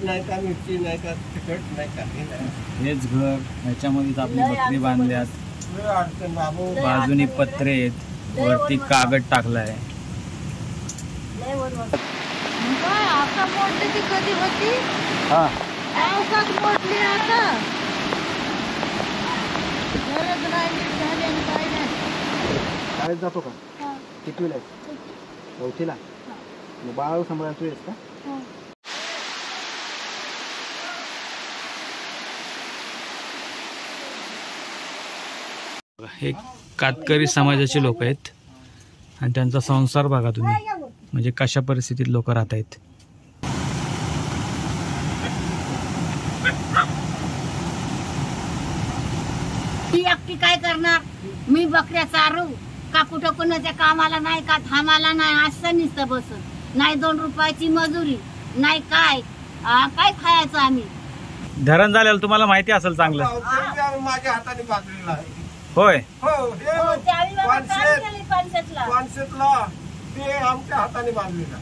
मीठ नाही का, मिरची नाही का, तिखट नाही का, हे नाही. हेच घर, ह्याच्यामध्येच आपली बकरी बांधल्यात. अडचण बाबू. बाजूनी पत्रे आहेत, वरती कागद टाकलाय. आता मोडली ती कधी होती? हा पावसात मोडली आता. गरज नाही, नीट झाली आणि काय नाही. शाळेत जातो का? कितवीला आहे? चौथीला. मग बाळ सांभाळायला तू येस का? हे कातकरी समाजाचे लोक आहेत आणि त्यांचा संसार बघा तुम्ही, म्हणजे कशा परिस्थितीत लोक राहत आहेत. ती एकटी काय करणार? मी बकऱ्या चारू का कुठं कोणाच्या कामाला नाही का थांबाला नाही, असं नुसतं बसत नाही. 2 रुपयाची मजुरी नाही, काय काय खायचं आम्ही. धरण झालेलं तुम्हाला माहिती असेल चांगलं. माझ्या हाताने बांधलेला आहे. होय हो, हे पानशेतला ते आमच्या हाताने बांधलेला.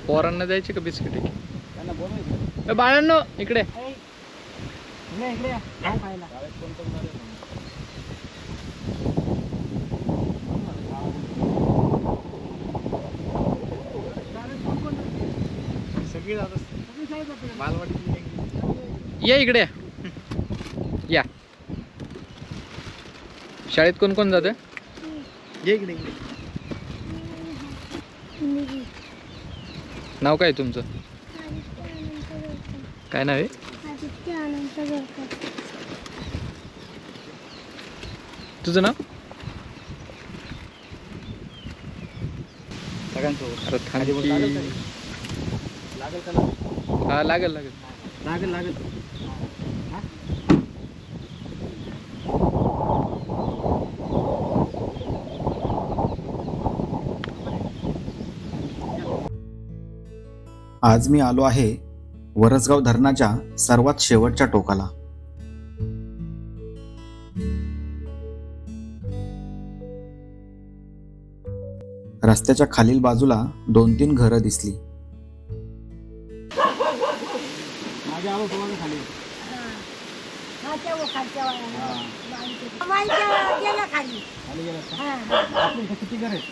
पोरांना द्यायची का बिस्किट? बाळांनो इकडे. या इकडे या. शाळेत कोण कोण जातं? ये इकडे. नाव काय तुमचं? काय नाव आहे? तुझं नाव? हा लागेल लागेल लागेल लागेल. आज मी आलो आहे वरसगाव धरणाच्या सर्वात शेवटच्या टोकाला. रस्त्याच्या खालील बाजूला 2-3 घरं दिसली. किती घर आहेत?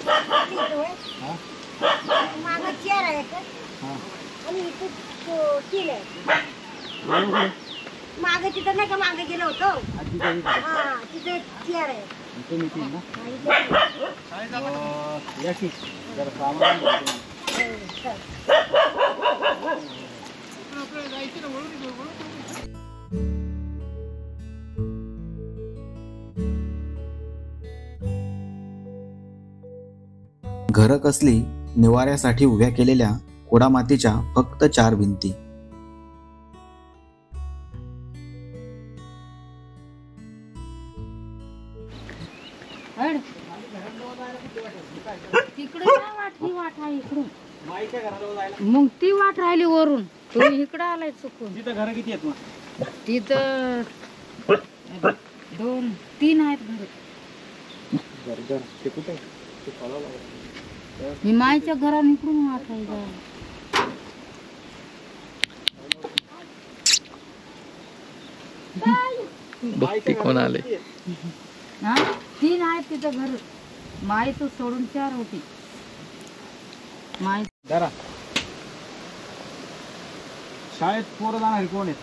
मागे तिथं नाही का, मागे गेलो होतो तिथे चेअर आहे. तुम्ही 3 ना? या की जरा सामान घरं कसली निवाऱ्यासाठी उभ्या केलेल्या कोडामातीच्या फक्त 4 भिंती. तिकडे काय वाट आहे इकडून, मग ती वाट राहिली वरून. तुम्ही इकडं आलाय चुकून. तिथं घरं किती आहेत मग? तिथं 2-3 आहेत घर. ते कुठे? मी मायच्या घराने इकडून वाट आहे जा. बघती कोण आले. हा 3 आहेत तिथं घर. माय तो सोडून 4 होती. माय जरा शाळेत पोरं जाणारी कोण आहेत?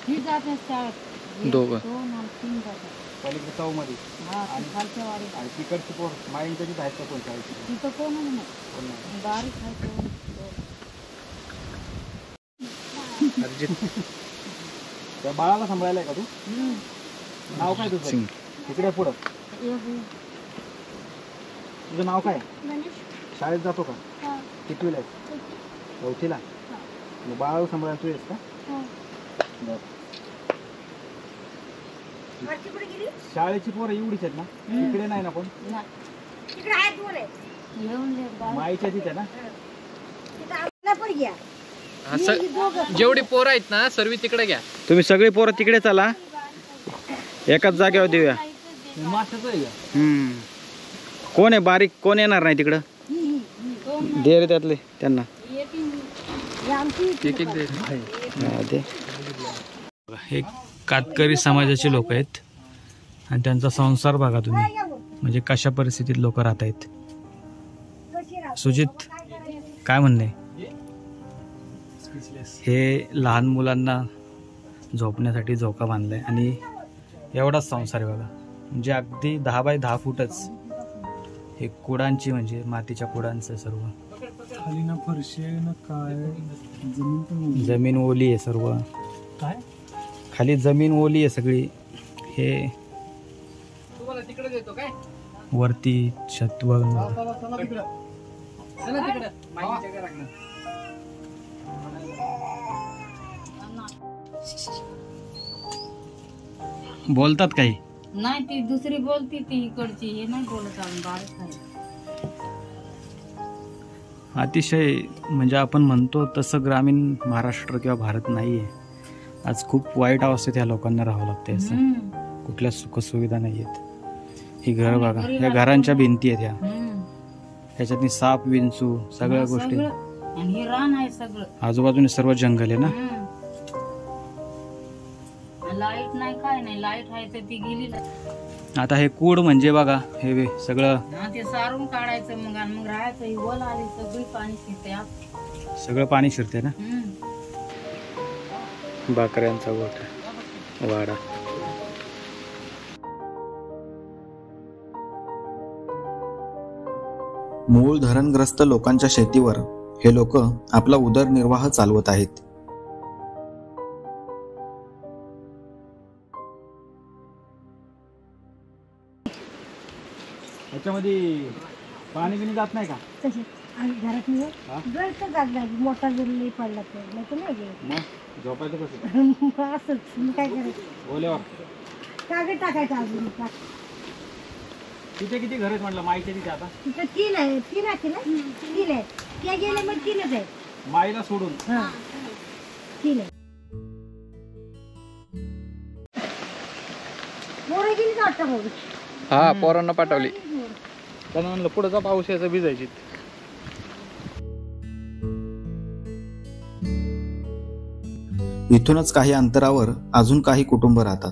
ही जाते शाळेत. 2 आणि 3 जातात पलीकडे चौ मध्ये. आणि खालच्या वारी. आणि तिकडची पोर माईंच्या तिथं आहेत का कोण शाळेत? तिथं कोण नाही, बारीक आहे. त्या बाळाला सांभाळायला का तू? नाव काय तुझं? इकडे पुढं. तुझं नाव काय? शाळेत जातो का? कितवीला आहे? चौथीला. मग बाळ सांभाळायला तू येस का? शाळेची पोरं एवढीच आहेत ना, इकडे नाही ना कोण? माईच्या तिथे ना. जेवढी पोरं आहेत ना सर्व तिकडे घ्या. तुम्ही सगळी पोरं तिकडे चला, एकाच जागेवर देऊया. माशाचं आहे का? कोण आहे बारीक, कोण येणार नाही तिकडं? दे रे त्यातले त्यांना. एक एक दे. हा, दे. हे कातकरी समाजाचे लोक आहेत आणि त्यांचा संसार बघा तुम्ही, म्हणजे कशा परिस्थितीत लोक राहत आहेत. सुजित, काय म्हणणे? हे लहान मुलांना झोपण्यासाठी झोका बांधलाय आणि एवढाच संसार आहे बघा, म्हणजे अगदी 10 बाय 10 फूटच. हे कुडांची, म्हणजे मातीच्या कुडांचं सर्व. खाली ना फरशी आहे ना काय, जमीन ओली आहे सर्व. काय खाली जमीन ओली आहे सगळी. हे तुम्हाला तिकडे देतो काय? वरती छत वर चला तिकडे माहितीच्या घराकडे. बोलतात काही. नाही, ती दुसरी बोलती, ती इकडची. हे नाही बोलत आम्ही, बारीक आहे. अतिशय म्हणजे आपण म्हणतो तसं ग्रामीण महाराष्ट्र किंवा भारत नाही आहे. आज खूप वाईट अवस्थेत ह्या लोकांना राहावं लागतंय. असं कुठल्या सुखसुविधा नाही आहेत. ही घर बघा, या घरांच्या भिंती आहेत ह्या, ह्याच्यातनी साप विंचू सगळ्या गोष्टी. आणि हे रान आहे सगळं, आजूबाजूने सर्व जंगल आहे ना. लाईट नाही, काय नाही. लाईट आहे तर ती गेली. आता हे कूड म्हणजे बघा, हे सगळं ते सारून काढायचं मग, आणि मग राहायचं. ही वल आली, सगळी पाणी शिरते. सगळं पाणी शिरते ना. बकऱ्यांचा गोठा, वाडा. मूळ धरणग्रस्त लोकांच्या शेतीवर हे लोक आपला उदरनिर्वाह चालवत आहेत. ह्याच्यामध्ये पाणी बिणी जात नाही का? घरात मोठा जरी पडला तर नाही. मग झोपायचं कसं? असंच काय करायचं, ओल्यावर कागद टाकायचं. अजून तिथे किती घर आहेत म्हटलं माईच्या तिथे? आता तिथं 3 आहे. 3 आहे ना, 3 आहे. त्या गेले मग 3च आहे. माईला सोडून 3 आहे. मोरे गेली वाटतं मग. हा, पोरांना पाठवली. त्यांना म्हणलं पुढचा पाऊस याचा भिजायची. इथूनच काही अंतरावर अजून काही कुटुंब राहतात.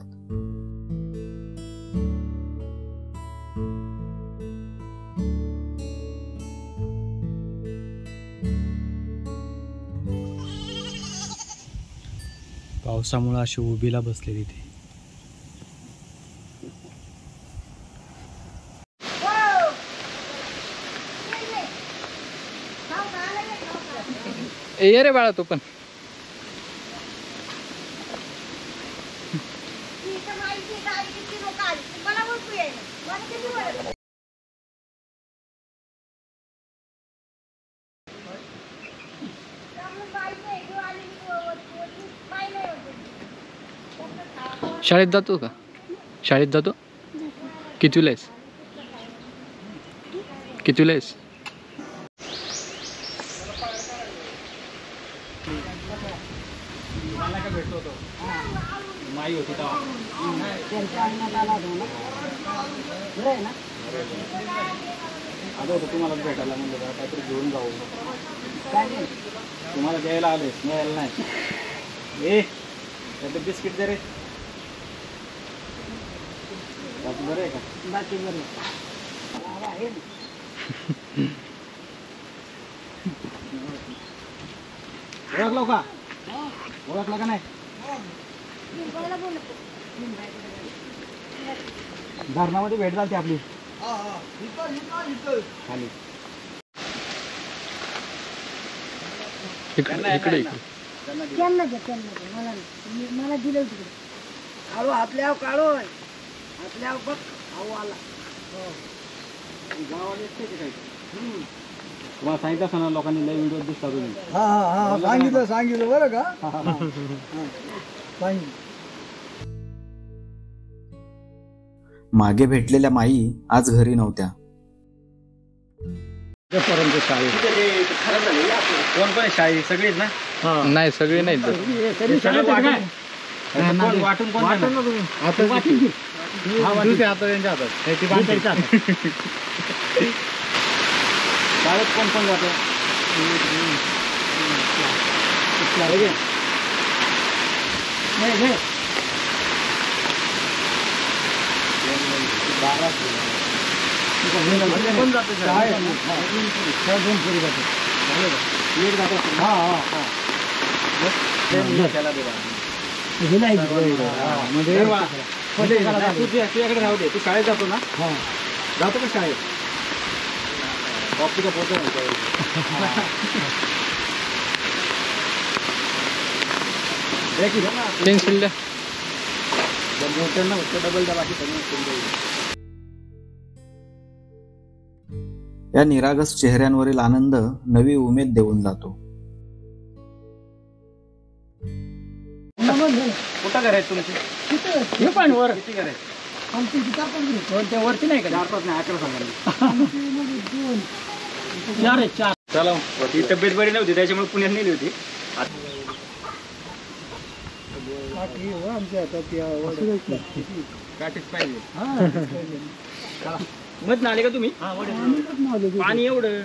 पावसामुळे अशी उभीला बसले तिथे. ये रे बाळा तू पण. शाळेत जातो का? शाळेत जातो. कितवीला आहेस? कितवीला आहेस? भेटतो होतो माई होती तेव्हा. आलो होतो तुम्हाला भेटायला, म्हणजे काहीतरी घेऊन जाऊ. तुम्हाला द्यायला आले, न्यायला नाही. ए त्याचं बिस्किट दे रे. बाकी बरं आहे का? बाकी बरं. ओळखलो का? ओळखला का नाही? धरणामध्ये भेट झाली आपली खाली. इकडे त्यांना द्या, मला नाही. मला दिलं तिकडे. काळो आपल्या काळो आपल्या बघ आला. तुम्हाला सांगितलं असं ना, लोकांनी लय व्हिडिओ दिसतात तुम्ही. सांगितलं बरं का. सांगितलं. मागे भेटलेल्या माई आज घरी नव्हत्या. कोण पण शाळी सगळीच ना? नाही सगळे नाही वाटून कोण आता त्यांच्या हातात शाळेत कोण कोण जातो? कोण जातो तुझ्याकडे राहू दे. तू शाळेत जातो ना? जातो का शाळेत? बाप्पीचा पोहोच पेन्सिल द्या. डबल द्या बाकी या निरागस चेहऱ्यांवरील आनंद नवी उमेद देऊन जातो. कुठं घर आहेत तुमचे? हे पण वर किती घर आहेत? आमची किताब पण घेऊ. त्या वरती नाही का? 4-5 नाही 11 सांगा. चार आहे, चार. चला ती तब्येत बरी नव्हती त्याच्यामुळे पुण्यात नेली होती. काठीच पाहिजे. मत आले का तुम्ही? पाणी एवढं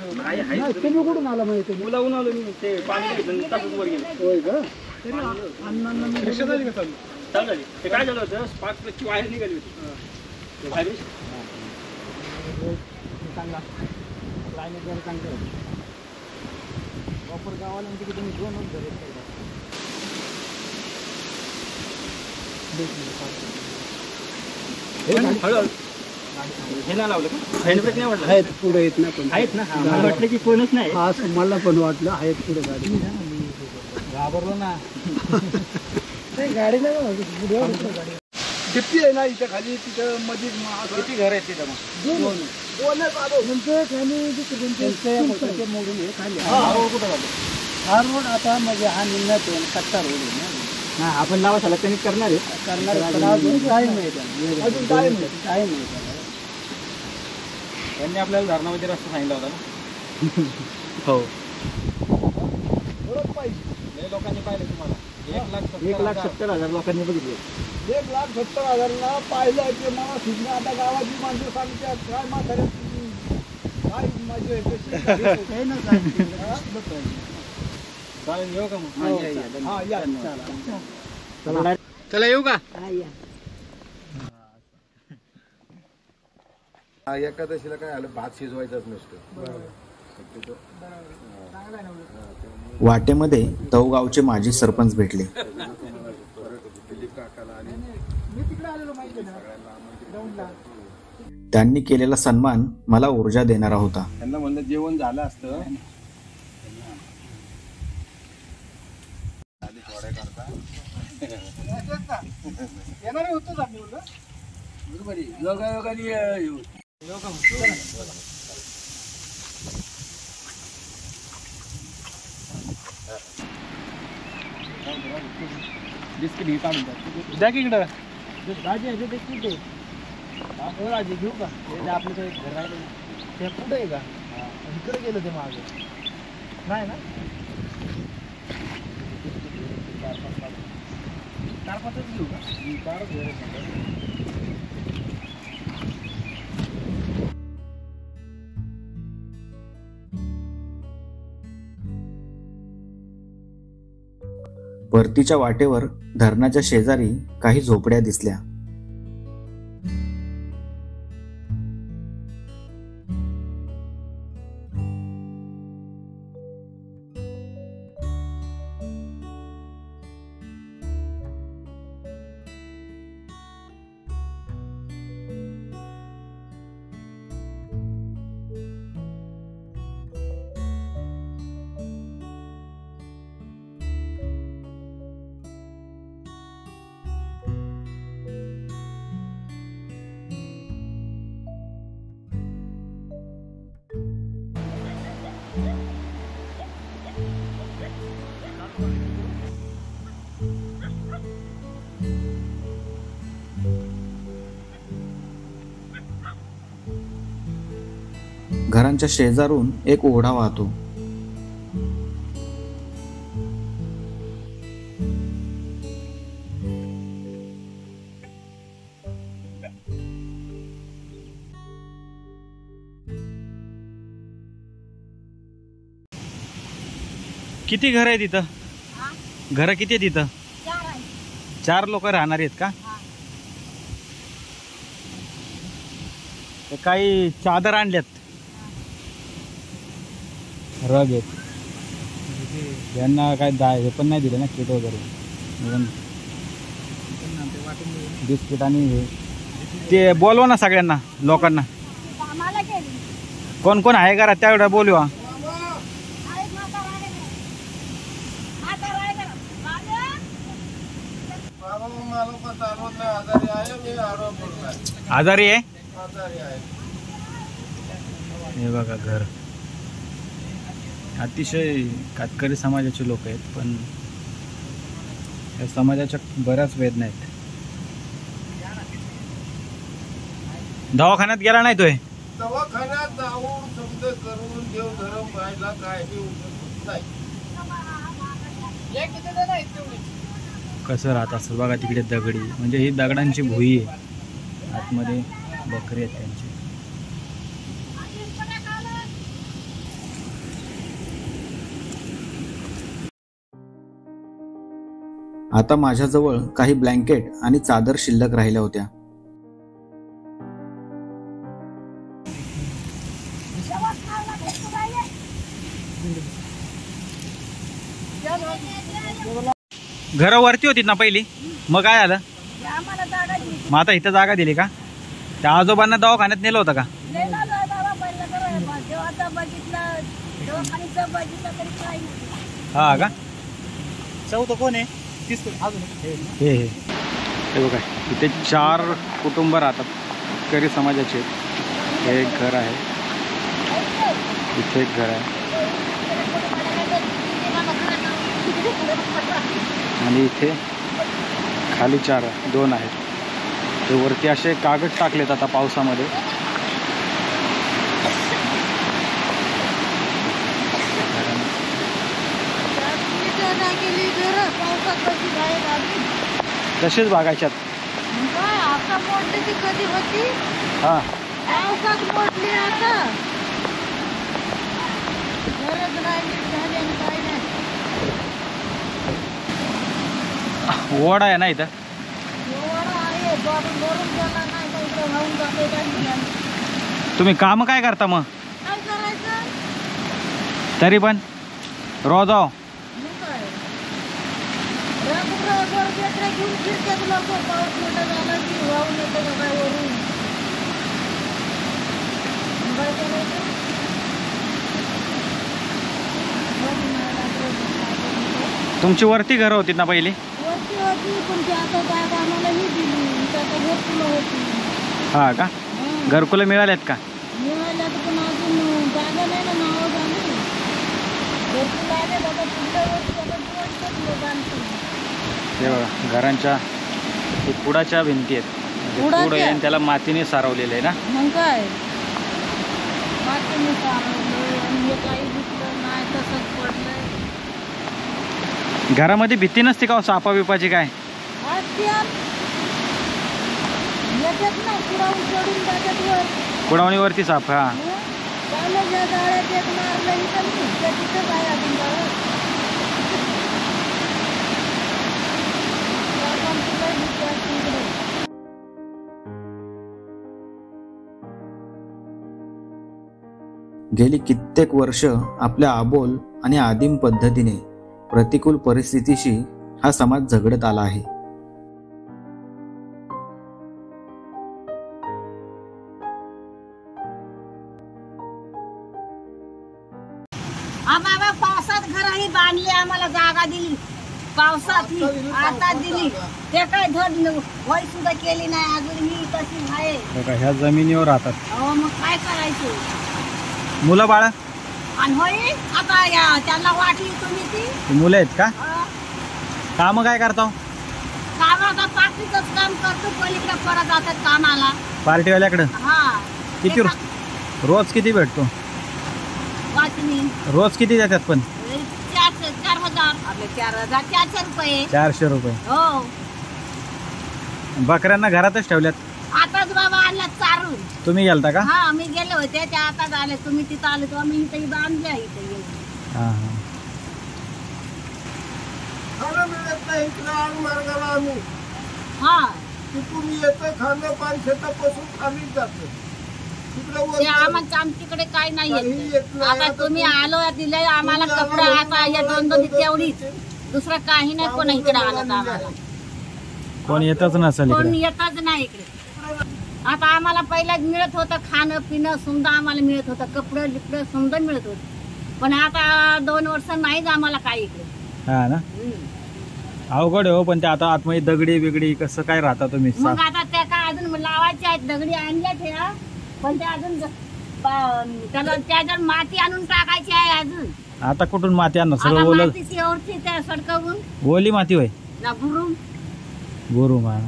तुम्ही कुठून आला माहिती? मुलाहून आलो मी. ते पाणी घेतलं तसंच वर गेलं. होय का? चालू झाली. ते काय झालं होतं, स्पार्क प्लगची वायर निघाली होती. व्हायब्रेशन चांगला लाईन जरा चांगलं प्रॉपर गावाला म्हणजे की तुम्ही 2 धरे हळूहळू हे नाही लावलं का? हँडब्रेक नाही वाटलं? आहेत पुढे येत ना पण आहेत ना? मला वाटलं की कोणच नाही. हा मला पण वाटलं आहेत पुढे गाडी. घाबरलो ना. गाडीला डिप्टी आहे ना इथं खाली, तिथं मध्ये किती घर आहेत तिथं मग? मोडून हे खाली हा रोड कुठं झालं? हा रोड आता म्हणजे हा निघण्यात कच्चा रोड आहे ना. हा आपण लावा झाला त्यांनी करणार आहे. करणार अजून टाईम आहे त्याला. अजून टाईम आहे. टाईम आहे त्याला. त्यांनी आपल्याला धरणामध्ये रस्ता सांगितला होता ना. हो. लय लोकांनी पाहिलं तुम्हाला. 1,70,000 लोकांनी बघितले. 1,70,000 पाहिलं ते मला सुद्धा. आता गावाची माणसं सांगतात काय म्हातारे काय मजा आहे कशी. चालेल येऊ का मग? हा या चला येऊ का? एकादशीला काय आलं, भात शिजवायचाच नसतो. वाटेमध्ये तवगावचे माजी सरपंच भेटले. त्यांनी केलेला सन्मान मला ऊर्जा देणारा होता. त्यांना म्हणलं जेवण झालं असतं. येणारे होतोच आम्ही योगायोगाने बिस्किट घे काढून द्या की इकडं. भाजी आहे ते कुठे? भाजी घेऊ का? आपलं तर घर राहिलं. ते कुठे आहे का? इकडे गेलं ते मागे नाही ना. 4-5च घेऊ का? 4 घर आहेत. परतीच्या वाटेवर धरणाच्या शेजारी काही झोपड्या दिसल्या. घरांच्या शेजारून एक ओढा वाहतो. किती घर आहे तिथं? घर किती आहे तिथं? 4 लोक राहणार आहेत का? काही चादर आणल्यात, रग आहेत. यांना काय हे पण नाही दिले ना, किट वगैरे, बिस्किट आणि हे. ते बोलवा ना सगळ्यांना, लोकांना. कोण कोण आहे घरात त्यावेळेला बोलवा. आजारी आहे. हे बघा घर. अतिशय कातकरी समाजाचे लोक आहेत, पण या समाजाच्या बऱ्याच वेदना आहेत. दवाखान्यात गेला नाही तोय? दवाखान्यात जाऊन समज करून देव धर्म पाहिला काय नाही. कसं राहत असेल बघा तिकडे. दगडी म्हणजे ही दगडांची भुई आहे, आतमध्ये बकरी आहेत त्यांची. आता माझ्याजवळ काही ब्लँकेट आणि चादर शिल्लक राहिल्या होत्या. घर वरती होती ना पहिली, मग काय आलं? मग आता इथं जागा दिली का? त्या आजोबांना दवाखान्यात नेलं होतं का? हा का? चौथं कोण आहे? हे बघा, इथे 4 कुटुंब राहतात, करी समाजाचे. हे एक घर आहे, इथे एक घर आहे, आणि इथे खाली 2 आहेत. ते वरती असे कागद टाकलेत आता पावसामध्ये. तसेच बागायच्यात. हा, ओढा आहे ना इथं. तुम्ही काम काय करता मग? तरी पण रोज आहो. तुमची वरती घर होती ना पहिली? हा का? घरकुलं मिळाल्यात का? हे बघा, घरांच्या पुडाच्या भिंती आहेत. पुढं आहे आणि त्याला मातीने सारवलेलं आहे ना. मग काय मातीने सारवलं, काही दिसलं नाही, तसंच पडलंय. घरामध्ये भीती नसते का सापा बिपाची? काय कुडावणीवरती साप? हा, गेली कित्येक वर्ष आपल्या आबोल आणि आदिम पद्धतीने प्रतिकूल परिस्थितीशी हा समाज झगडत आला आहे. बाबा पावसात घरही बांधले, आम्हाला जागा दिली पावसात, आता दिली. ते काय धड वय सुद्धा केली नाही अजून. ही तशी आहे बघा, ह्या जमिनीवर राहतात. अहो, मग काय करायचं? मुलं बाळ आणि होईल आता त्यांना वाटली तुम्ही ती मुलं आहेत का? काम काय करतो? कामाचा पार्टीच काम करतो. पलीकडे परत जातात कामाला पार्टीवाल्याकडं. हा, किती रोज किती भेटतो? वाचनी रोज किती देतात पण? 4,000 आपले 4,000 400 रुपये. 400 रुपये. हो. बकऱ्यांना घरातच ठेवल्यात? आताच बाबा आणला चारून. तुम्ही गेलता का? हा मी गेले होते ते आताच आले. तुम्ही तिथं आले तेव्हा मी इथे बांधल्या इथे. हा हा. खाणं मिळत नाही इकडे आण मार्गाला आम्ही हा तिथून येतं खाणं पाणी शेतापासून खालीच जातं ते आमच्याकडे काय नाही येत. आता तुम्ही आलो दिले आम्हाला कपडा आता या 2-2 तेवढीच दुसरं काही नाही. कोण इकडे आलं आम्हाला कोण येतच नसेल कोण इकडे. येतच नाही इकडे. आता आम्हाला पहिला मिळत होतं खाणं पिणं समजा आम्हाला मिळत होतं कपडे लिपडे समजा मिळत होत पण आता 2 वर्ष नाहीच आम्हाला काय इकडे. हा ना अवघड आहे हो. पण ते आता आतमध्ये दगडी बिगडी कसं काय राहता तुम्ही? मग आता त्या काय अजून लावायच्या आहेत दगडी आणल्या त्या पण ते अजून त्याला त्याच्यात माती आणून टाकायची आहे अजून. आता कुठून माती आणणार? सगळं आता ओलं मातीची एवढी त्या सडकवून ओली माती होय ना बुरून गुरु मा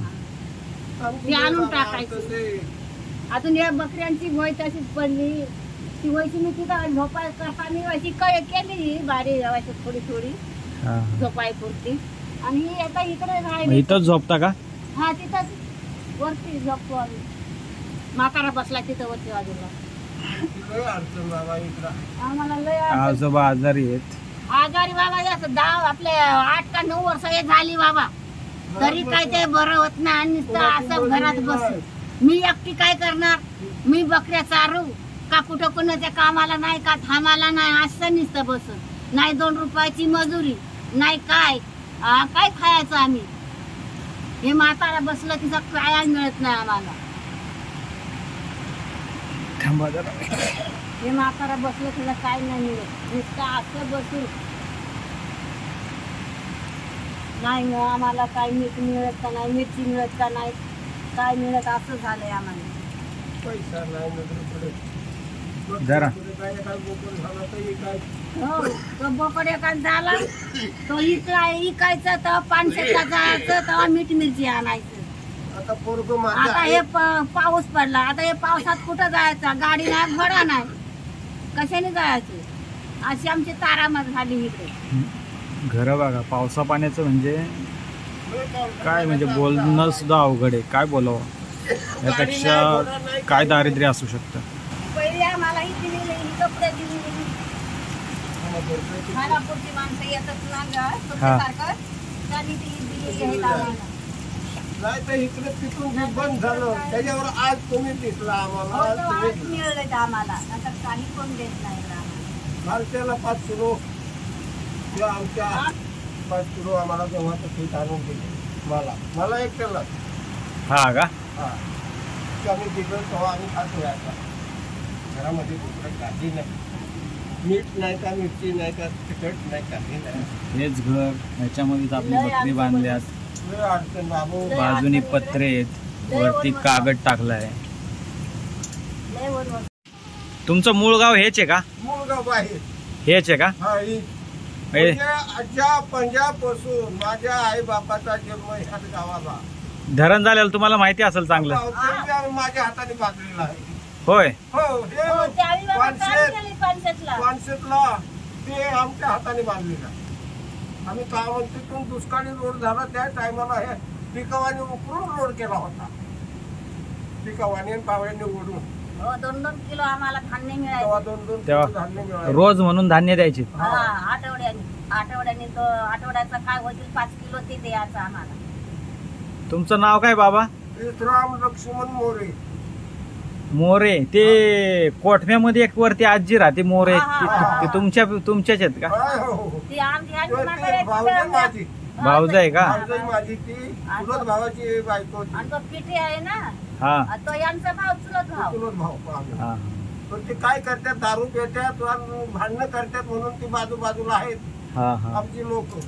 ती आणून टाकायची. अजून या बकऱ्यांची वय तशीच पडली ती वयची मी तिथं झोपाय करताना व्हायची काय केली बारी लावायची थोडी थोडी झोपाय पुरती आणि आता इकडे राहिली. इथंच झोपता का? हा तिथंच वरती झोपतो आम्ही. म्हातारा बसला तिथं वरती बाजूला. आम्हाला लय आजोबा आजारी आहेत. आजारी बाबा जास्त 10 आपले 8 का 9 वर्ष झाली बाबा तरी काय ते बरं होत नाही आणि नुसतं असं घरात बसू. मी एकटी काय करणार? मी बकऱ्या चारू का कुठं कोणाच्या कामाला नाही का थांबायला नाही असं नुसतं बसून. नाही 2 रुपयाची मजुरी नाही काय काय खायचं आम्ही. हे म्हातारा बसलं तिचा काय मिळत नाही आम्हाला. हे म्हातारा बसलं तिला काय नाही मिळत नुसतं असं बसून नाही. आम्हाला काय मीठ मिळत का नाही मिरची मिळत का नाही काय मिळत असं झालंय आम्हाला. पैसा नाही जरा हो तो बोकड एखाद झाला तो इकायचं तर 500 जायचं तेव्हा मीठ मिरची आणायचं. आता पोरग आता हे पाऊस पडला आता हे पावसात कुठं जायचं? गाडी नाही घोडा नाही कशाने जायचं? अशी आमची तारामत झाली इकडे. घर बघा पावसा पाण्याचं म्हणजे काय म्हणजे बोलणं सुद्धा अवघड आहे. काय बोलावं यापेक्षा काय दारिद्र्य असू शकतं. पहिले आम्हाला ही दिलेली ही कपडे दिलेली खानापूरची माणसं येतात ना त्यांनी ती दिलेली आहेत आम्हाला. नाही तर इकडे तिथून जे बंद झालं त्याच्यावर आज तुम्ही दिसला आम्हाला. आज मिळलं आम्हाला आता काही कोण देत नाही घरच्याला 5 किलो किंवा आमच्या 5 किलो आम्हाला गव्हाचं पीठ आणून दिले. मला एकट्याला हा का? हा आम्ही दिलं तेव्हा आम्ही खातो आता. घरामध्ये दुसरं काही नाही. मीठ नाही का मिरची नाही का तिखट नाही काही नाही. हेच घर ह्याच्यामध्येच आपली बकरी बांधल्यात. अडचण बाबू बाजूनी पत्रे आहेत वरती कागद टाकलाय. तुमचं मूळ गाव हेच आहे का? मूळ गाव आहे हेच आहे का? हा आजच्या पंजाबपासून माझ्या आई बापाचा जन्म ह्याच गावाला. धरण झालेलं तुम्हाला माहिती असेल चांगलं. माझ्या हाताने बांधलेला आहे. होय हो हे पानशेतला ते आमच्या हाताने बांधलेला. आम्ही तिथून दुष्काळी रोड झाला त्या टायमाला हे पिकावाने उकरून रोड केला होता. पिकावाने पावड्याने ओढून 2-2 किलो आम्हाला धान्य मिळायचं. 2-2 किलो धान्य मिळायचं रोज म्हणून धान्य द्यायचे. आठवड्याने तो आठवड्याचा काय होतील 5 किलो ते द्यायचं आम्हाला. तुमचं नाव काय बाबा? राम लक्ष्मण मोरे. मोरे ते कोठव्यामध्ये एक वरती आजी राहते मोरे ते तुमच्याच आहेत का? ती आमची भाऊज आहे का? माझी ती चुलत भावाची बायको. आणि तो पिठी आहे ना हा तो यांचा भाव चुलत भाव. हा पण ते काय करतात दारू पितात भांडणं करतात म्हणून ती बाजूला आहेत. हा हा आमची लोक.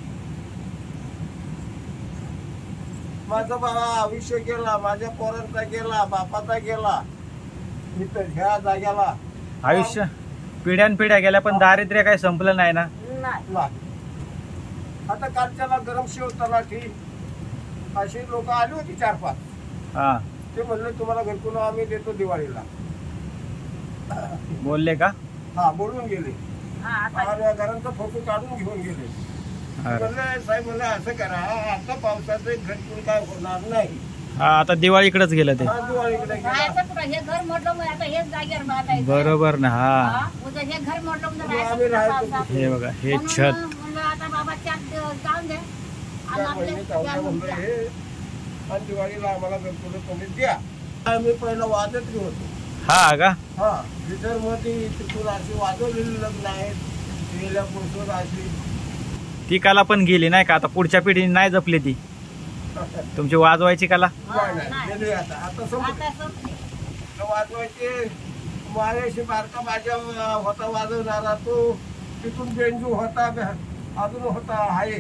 माझा बाबा आयुष्य गेला माझ्या पोरांचा गेला बापाचा गेला. इथं ह्या जाग्याला आयुष्य पिढ्यानपिढ्या गेल्या पण दारिद्र्य काही संपलं नाही ना. आता कालच्याला गरम शेव तलाठी अशी लोक आली होती 4-5. हा ते म्हणले तुम्हाला घरकुल आम्ही देतो दिवाळीला. बोलले का? हा बोलून गेले हा, आता आणि घरांचा फोटो काढून घेऊन गेले. म्हणलं साहेब मला असं करा, आता पावसाचं घटकून काय होणार नाही. हा, आता दिवाळीकडेच गेलं ते. हा दिवाळीकडे गेला. जायचं कुठं? हे घर मोडलं मग आता हेच जागेवर बांधायचं. बरोबर ना. हा, हा, उद्या हे घर मोडलं म्हणजे आम्ही राहायचं राहायचो कुठं पावसात? हे बघा हे म्हणून छत. म्हणलं आता बाबा त्यात जाऊन दे आणि त्या आपले महिन्यात आम्हाला म्हणलं त्या- हे आणि दिवाळीला आम्हाला घरकुल तुम्ही द्या. आम्ही पहिलं वाजत होतो. हा का? हा मध्ये तिथून अशी वाजवलेली लग्न आहेत, गेल्या पुरुषवर अशी. ती कला पण गेली नाही का? आता पुढच्या पिढीने नाही जपली ती तुमची वाजवायची कला. नाही गेली आता. आता समजा आता संपली. वाजवायचे माझ्याशी बारका माझ्या होता वाजवणारा तो, तिथून बेंजू होता, अजून होता आहे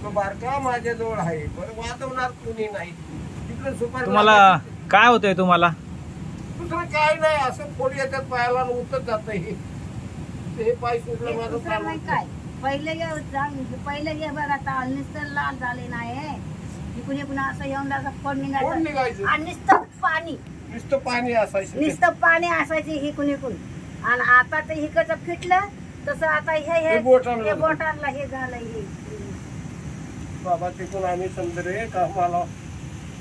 तो बारका माझ्याजवळ आहे. बरं वाजवणार कोणी नाही तिकडे सुपारी. तुम्हाला काय होतंय तुम्हाला? दुसरं काय नाही, असं फोड येतात पायाला आणि उतरत जात हे पाय सुटलं माझं दुसरं प्राण नाही उतरलं. काय पहिले ये बघ आता नुसतं लाल झाले नाही इकडून इकडून असं येऊन जायचं फोड कोण निघायचं निघायचं? आणि नुसतं पाणी नुसतं पाणी असायचं. नुसतं पाणी असायचे इकून इकून. आणि आता ते इकडचं फिटलं तसं आता हे हे बोटांना. हे बोटांना हे झालंय हे. बाबा तिथून आम्ही समजा रे का मला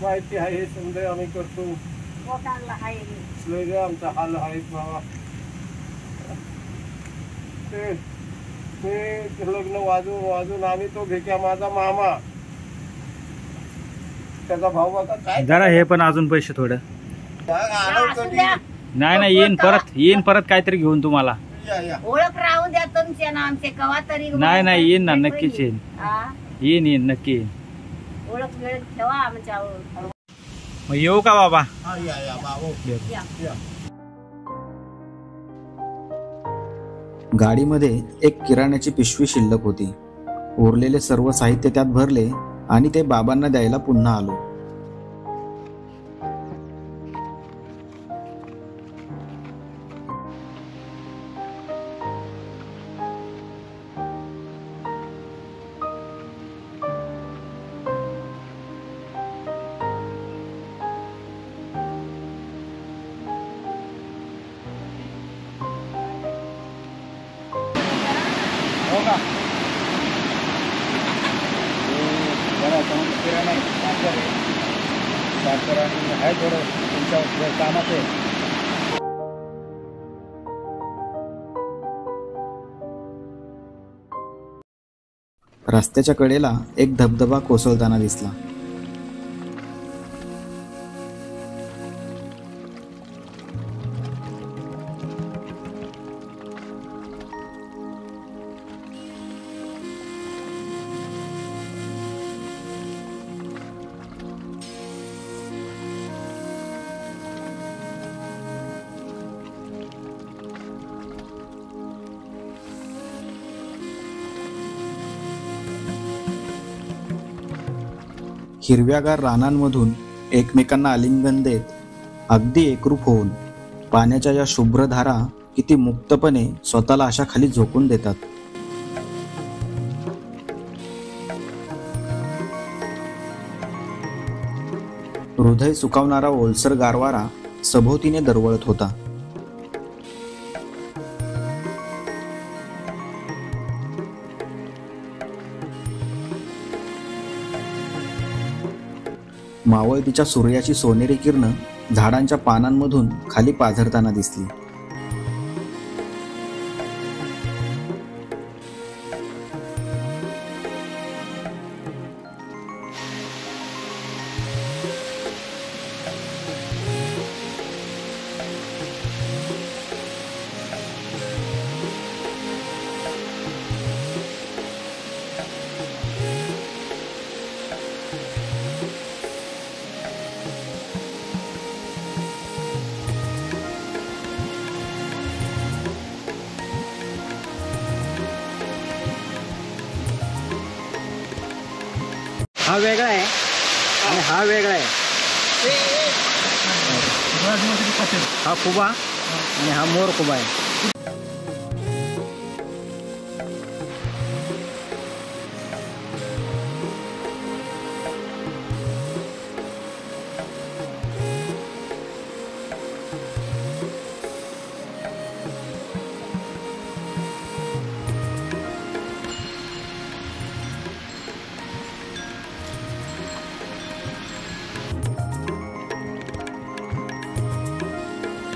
माहिती आहे, हे समजा आम्ही करतो. बोटांना आहे हे. लय रे आमचा हाल आहेत बाबा. ते लग्न वाजून आम्ही तो घेक्या माझा मामा त्याचा भाऊ आता काय जरा हे पण अजून पैसे थोडं. आलो असू कधी. द्या. नाही येईन परत काहीतरी घेऊन तुम्हाला. या ओळख राहू द्या तुमचे ना आमचे कवा तरी. नाही येईन ना, नक्कीच येईन. हा, येईन नक्की येईन. ओळख वेळ ठेवा आमच्यावर. मग येऊ का बाबा? हा या बाबू या. या. गाडीमध्ये एक किराण्याची पिशवी शिल्लक होती. उरलेले सर्व साहित्य त्यात भरले आणि ते बाबांना द्यायला पुन्हा आलो. हो का? जरा किराणा साखर आणि आहे थोडं तुमच्या कामात आहे. रस्त्याच्या कडेला एक धबधबा कोसळताना दिसला. हिरव्यागार रानांमधून एकमेकांना आलिंगन देत अगदी एकरूप होऊन पाण्याच्या या शुभ्र धारा किती मुक्तपणे स्वतःला अशा खाली झोकून देतात. हृदय सुकावणारा ओलसर गारवारा सभोवतीने दरवळत होता. मावळतीच्या सूर्याची सोनेरी किरणं झाडांच्या पानांमधून खाली पाझरताना दिसली. हा वेगळा आहे आणि हा वेगळा आहे. हा कुबा आणि हा मोर कुबा आहे.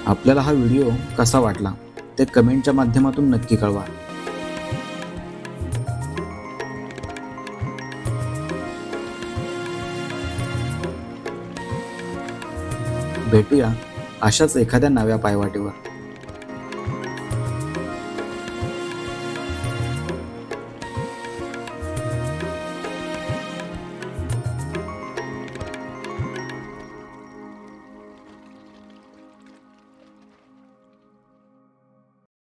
आपल्याला हा व्हिडिओ कसा वाटला ते कमेंटच्या माध्यमातून नक्की कळवा. भेटूया अशाच एखाद्या नव्या पायवाटेवर.